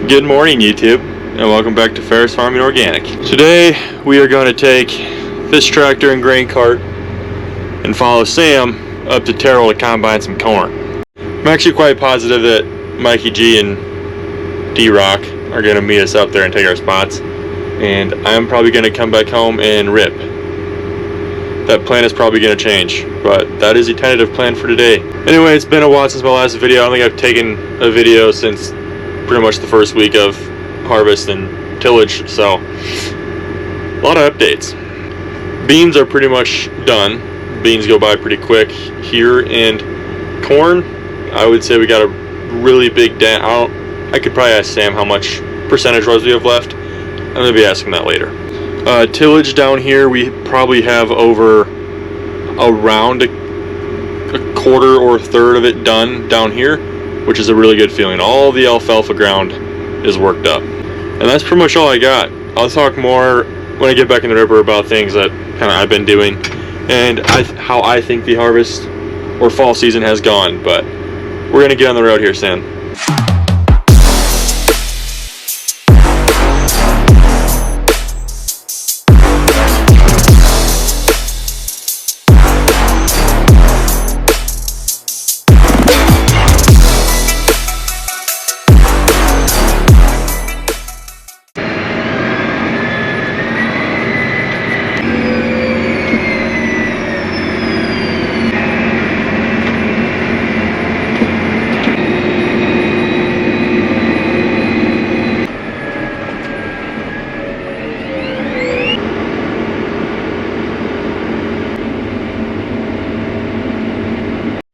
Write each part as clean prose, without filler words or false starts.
Good morning, YouTube, and welcome back to Ferris Farming Organic. Today we are going to take this tractor and grain cart and follow Sam up to Terrell to combine some corn. I'm actually quite positive that Mikey G and D-Rock are going to meet us up there and take our spots, and I'm probably going to come back home and rip. That plan is probably going to change, but that is the tentative plan for today. Anyway, it's been a while since my last video. I don't think I've taken a video since pretty much the first week of harvest and tillage, so a lot of updates. Beans are pretty much done. Beans go by pretty quick here, and corn, I would say we got a really big dent. I could probably ask Sam how much percentage rows we have left. I'm going to be asking that later. Tillage down here, we probably have over around a quarter or a third of it done down here, which is a really good feeling. All the alfalfa ground is worked up. And that's pretty much all I got. I'll talk more when I get back in the ripper about things that kind of I've been doing and how I think the harvest or fall season has gone. But we're going to get on the road here soon.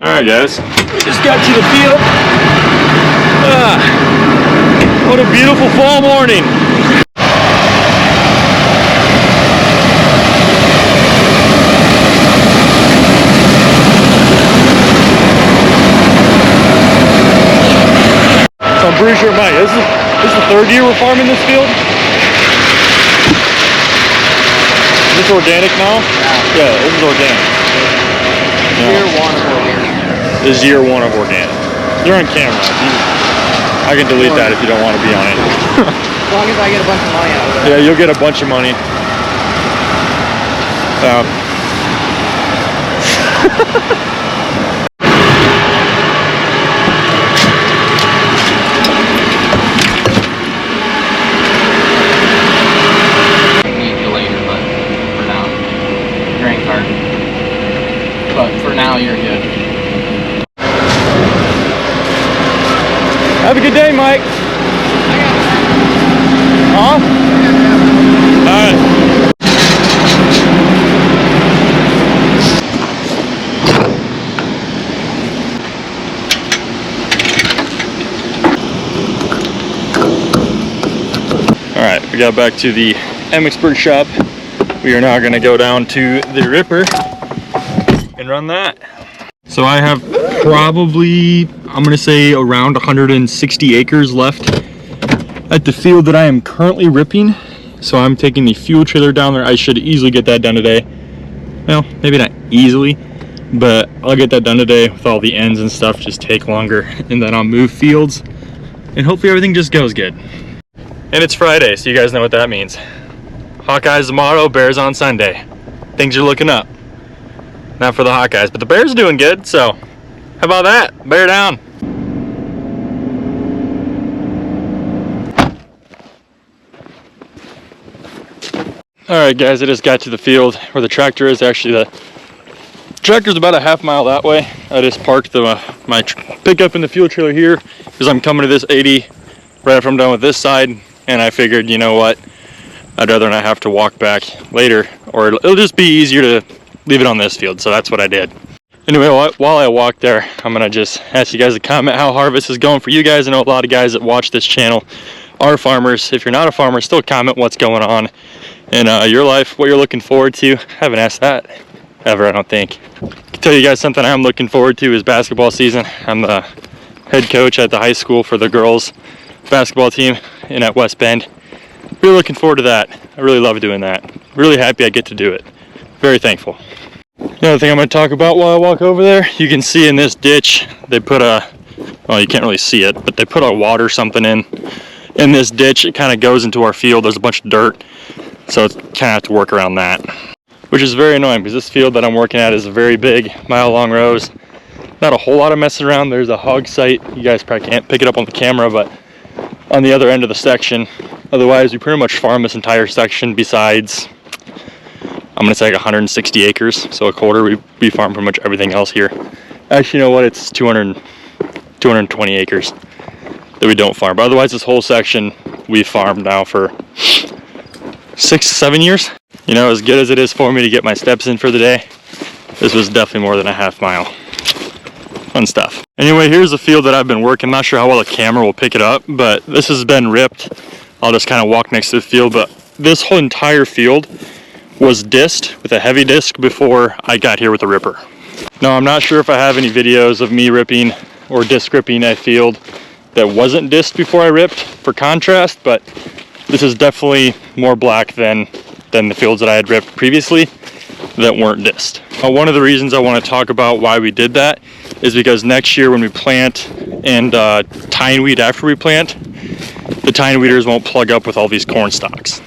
Alright guys, we just got to the field. What a beautiful fall morning. So I'm pretty sure, Mike, this is the third year we're farming this field? Is this organic now? Yeah, this is organic. Year one of organic. This is year one of organic. You're on camera. I can delete that if you don't want to be on it. As long as I get a bunch of money out of it. Yeah, you'll get a bunch of money. Need you later, but for now, grain cart. But for now, you're good. Have a good day, Mike. Huh? Alright. Alright, we got back to the Emmitsburg shop. We are now going to go down to the ripper and run that. So I have probably, I'm gonna say around 160 acres left at the field that I am currently ripping. So I'm taking the fuel trailer down there. I should easily get that done today. Well, maybe not easily, but I'll get that done today with all the ends and stuff, just take longer. And then I'll move fields and hopefully everything just goes good. And it's Friday, so you guys know what that means. Hawkeyes tomorrow, Bears on Sunday. Things are looking up. Not for the Hawkeyes, but the Bears are doing good, so how about that? Bear down. Alright guys, I just got to the field where the tractor is. Actually, the tractor's about a half mile that way. I just parked my pickup in the fuel trailer here because I'm coming to this 80 right after I'm done with this side, and I figured, you know what, I'd rather not have to walk back later, or it'll just be easier to leave it on this field, so that's what I did. Anyway, while I walk there, I'm gonna just ask you guys to comment how harvest is going for you guys. I know a lot of guys that watch this channel are farmers. If you're not a farmer, still comment what's going on in your life, what you're looking forward to. I haven't asked that ever, I don't think. I can tell you guys something I'm looking forward to is basketball season. I'm the head coach at the high school for the girls basketball team in at West Bend. Really looking forward to that. I really love doing that. Really happy I get to do it. Very thankful. Another thing I'm going to talk about while I walk over there, you can see in this ditch, they put a, well, you can't really see it, but they put a water something in. in this ditch, it kind of goes into our field. There's a bunch of dirt, so it's kind of have to work around that, which is very annoying because this field that I'm working at is a very big, mile-long rows. Not a whole lot of messing around. There's a hog site. You guys probably can't pick it up on the camera, but on the other end of the section. Otherwise, we pretty much farm this entire section besides, I'm gonna say like 160 acres, so a quarter. We farm pretty much everything else here. Actually, you know what? It's 220 acres that we don't farm. But otherwise, this whole section we farmed now for 6-7 years. You know, as good as it is for me to get my steps in for the day, this was definitely more than a half mile. Fun stuff. Anyway, here's the field that I've been working. I'm not sure how well the camera will pick it up, but this has been ripped. I'll just kind of walk next to the field, but this whole entire field was disced with a heavy disc before I got here with the ripper. Now, I'm not sure if I have any videos of me ripping or disc ripping a field that wasn't disced before I ripped for contrast, but this is definitely more black than the fields that I had ripped previously that weren't disced. One of the reasons I want to talk about why we did that is because next year when we plant and tine weed after we plant, the tine weeders won't plug up with all these corn stalks.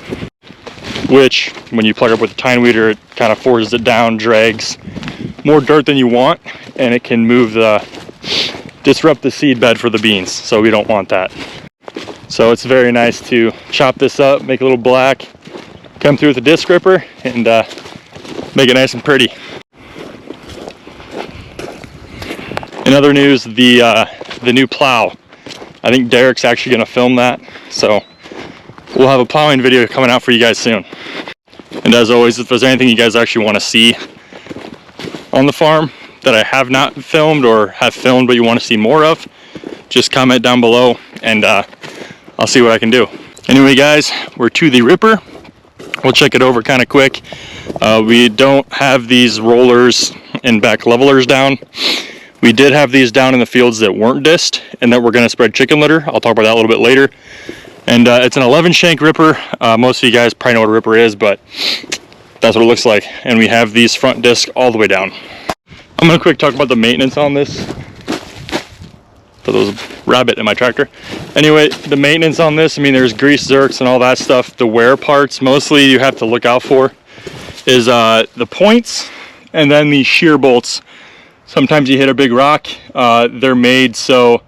Which, when you plug up with the tine weeder, it kind of forces it down, drags more dirt than you want, and it can disrupt the seed bed for the beans, so we don't want that. So it's very nice to chop this up, make it a little black, come through with a disc ripper, and make it nice and pretty. In other news, the new plow. I think Derek's actually going to film that, so we'll have a plowing video coming out for you guys soon. And as always, if there's anything you guys actually want to see on the farm that I have not filmed or have filmed but you want to see more of, just comment down below and I'll see what I can do. Anyway guys, we're to the ripper. We'll check it over kind of quick. We don't have these rollers and back levelers down. We did have these down in the fields that weren't disced and that we're going to spread chicken litter. I'll talk about that a little bit later. And it's an 11 shank ripper. Most of you guys probably know what a ripper is, but that's what it looks like. And we have these front discs all the way down. I'm going to quick talk about the maintenance on this. So there was a rabbit in my tractor. Anyway, the maintenance on this, I mean, there's grease zerks and all that stuff. The wear parts, mostly you have to look out for is the points and then the shear bolts. Sometimes you hit a big rock. They're made so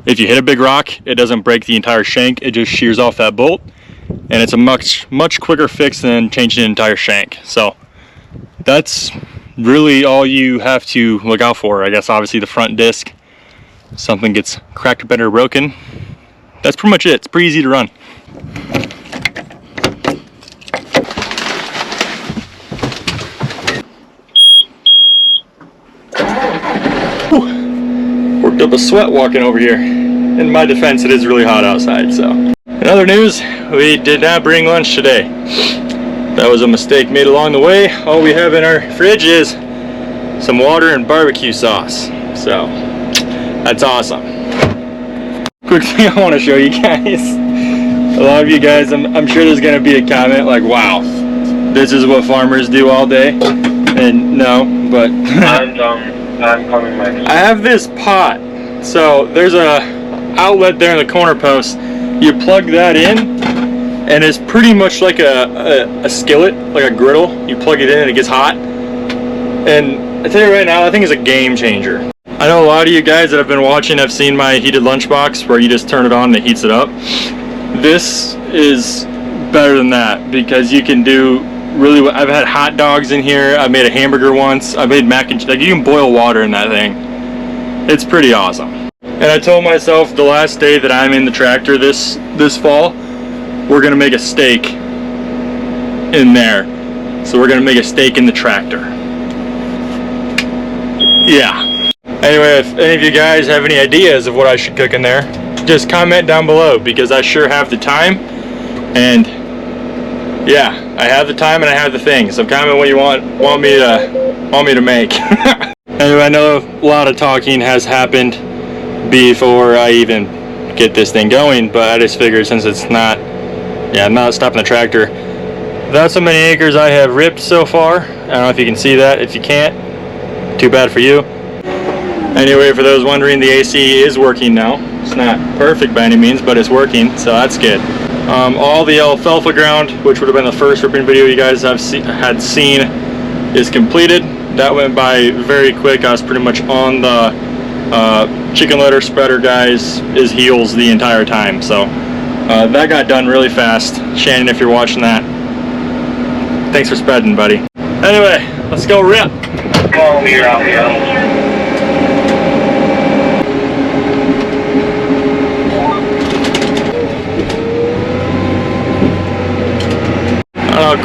if you hit a big rock, it doesn't break the entire shank. It just shears off that bolt. And it's a much quicker fix than changing an entire shank. So that's really all you have to look out for. I guess obviously the front disc. Something gets cracked, bent, or broken. That's pretty much it. It's pretty easy to run. Whew. Worked up a sweat walking over here. In my defense, it is really hot outside, so. In other news, we did not bring lunch today. That was a mistake made along the way. All we have in our fridge is some water and barbecue sauce. So, that's awesome. Quick thing I want to show you guys. A lot of you guys, I'm sure there's going to be a comment like, wow, this is what farmers do all day. And no, but I'm coming back. I have this pot. So there's a outlet there in the corner post. You plug that in and it's pretty much like a skillet, like a griddle. You plug it in and it gets hot. And I tell you right now, I think it's a game changer. I know a lot of you guys that have been watching have seen my heated lunchbox where you just turn it on and it heats it up. This is better than that because you can do really what I've had hot dogs in here. I made a hamburger once. I made mac and cheese. Like you can boil water in that thing. It's pretty awesome. And I told myself the last day that I'm in the tractor this fall, we're gonna make a steak in there. So we're gonna make a steak in the tractor. Yeah. Anyway, if any of you guys have any ideas of what I should cook in there, just comment down below because I sure have the time. And yeah, I have the time and I have the things. So comment what you want me to make. Anyway, I know a lot of talking has happened before I even get this thing going, but I just figured since it's not, I'm not stopping the tractor. That's how many acres I have ripped so far. I don't know if you can see that. If you can't, too bad for you. Anyway, for those wondering, the AC is working now. It's not perfect by any means, but it's working, so that's good. All the alfalfa ground, which would have been the first ripping video you guys had seen, is completed. That went by very quick. I was pretty much on the chicken litter spreader guys' heels the entire time, so that got done really fast. Shannon, if you're watching that, thanks for spreading, buddy. Anyway, let's go rip. Oh, we're out here.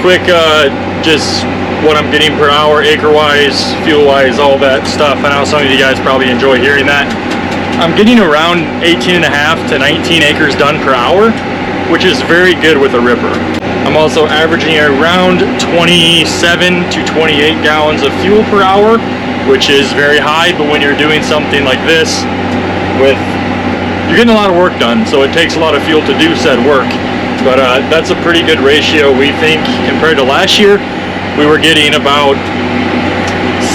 Quick, just what I'm getting per hour, acre-wise, fuel-wise, all that stuff. I know some of you guys probably enjoy hearing that. I'm getting around 18.5 to 19 acres done per hour, which is very good with a ripper. I'm also averaging around 27 to 28 gallons of fuel per hour, which is very high, but when you're doing something like this, you're getting a lot of work done, so it takes a lot of fuel to do said work. But that's a pretty good ratio, we think, compared to last year. We were getting about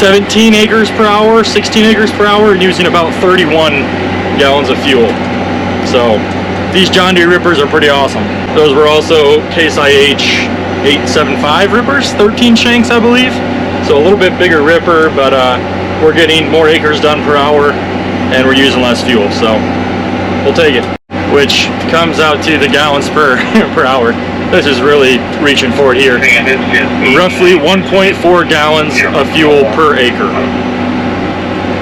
17 acres per hour, 16 acres per hour, and using about 31 gallons of fuel. So these John Deere rippers are pretty awesome. Those were also Case IH 875 rippers, 13 shanks, I believe. So a little bit bigger ripper, but we're getting more acres done per hour, and we're using less fuel, so we'll take it. Which comes out to the gallons per hour. This is really reaching for it here. Roughly 1.4 gallons of fuel per acre.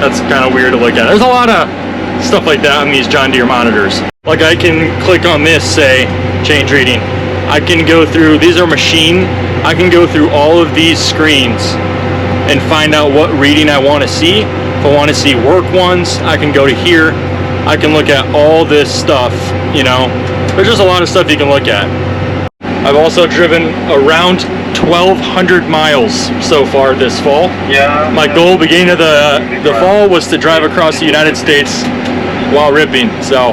That's kind of weird to look at. There's a lot of stuff like that on these John Deere monitors. Like I can click on this, say, change reading. I can go through, these are machine, I can go through all of these screens and find out what reading I want to see. If I want to see work ones, I can go to here. I can look at all this stuff, you know. There's just a lot of stuff you can look at. I've also driven around 1,200 miles so far this fall. Yeah. My goal beginning of the fall was to drive across the United States while ripping, so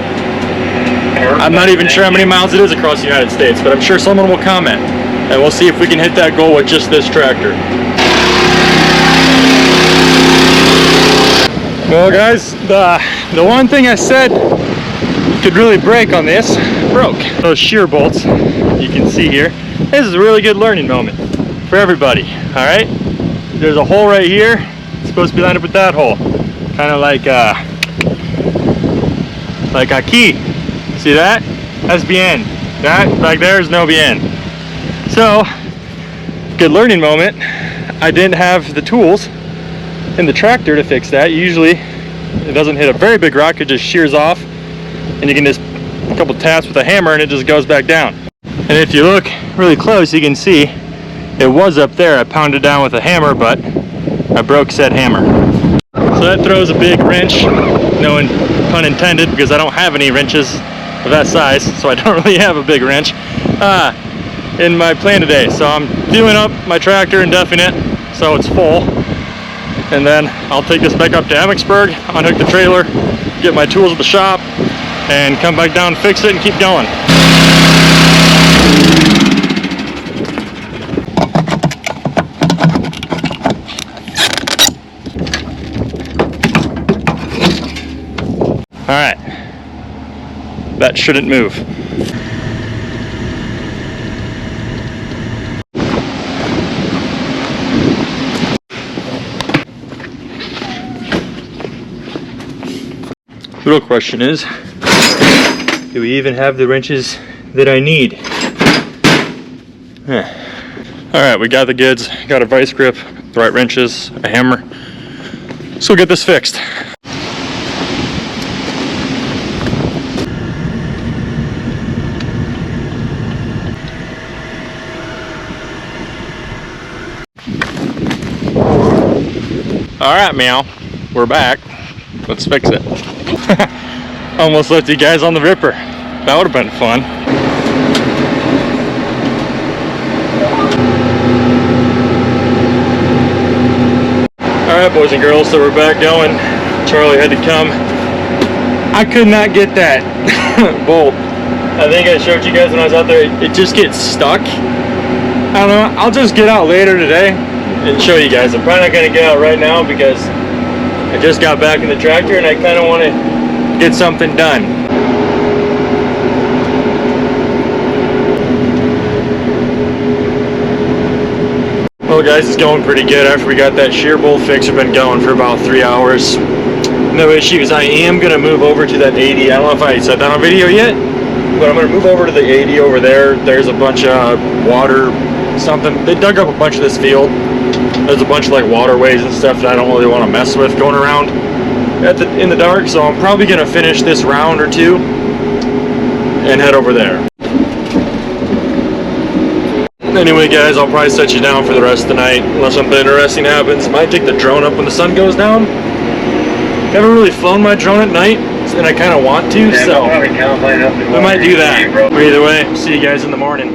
I'm not even sure how many miles it is across the United States, but I'm sure someone will comment, and we'll see if we can hit that goal with just this tractor. Well guys, the one thing I said could really break on this, broke. Those shear bolts, you can see here. This is a really good learning moment for everybody, alright? There's a hole right here. It's supposed to be lined up with that hole. Kind of like a key. See that? That's bien. That back there is no bien. So, good learning moment. I didn't have the tools in the tractor to fix that. Usually it doesn't hit a very big rock, it just shears off, and you can just a couple taps with a hammer and it just goes back down. And if you look really close, you can see it was up there. I pounded down with a hammer, but I broke said hammer. So that throws a big wrench, no pun intended, because I don't have any wrenches of that size, so I don't really have a big wrench in my plan today. So I'm doing up my tractor and duffing it so it's full. And then I'll take this back up to Emmitsburg, unhook the trailer, get my tools at the shop, and come back down, fix it, and keep going. Alright, that shouldn't move. The real question is, do we even have the wrenches that I need? Alright, we got the goods, got a vice grip, the right wrenches, a hammer. So we'll get this fixed. Alright, meow, we're back. Let's fix it. Almost left you guys on the ripper. That would have been fun. Alright, boys and girls, so we're back going. Charlie had to come. I could not get that bolt. I think I showed you guys when I was out there, it just gets stuck. I don't know, I'll just get out later today and show you guys. I'm probably not going to get out right now because I just got back in the tractor and I kind of want to get something done. Well guys, it's going pretty good. After we got that shear bolt fixed, we've been going for about 3 hours. No issues. I am going to move over to that 80. I don't know if I said that on video yet, but I'm going to move over to the 80 over there. There's a bunch of water, something. They dug up a bunch of this field. There's a bunch of like waterways and stuff that I don't really want to mess with going around in the dark. So I'm probably going to finish this round or two and head over there. Anyway guys, I'll probably set you down for the rest of the night unless something interesting happens. Might take the drone up when the sun goes down. Haven't really flown my drone at night, and I kind of want to, so we might do that. But either way, see you guys in the morning.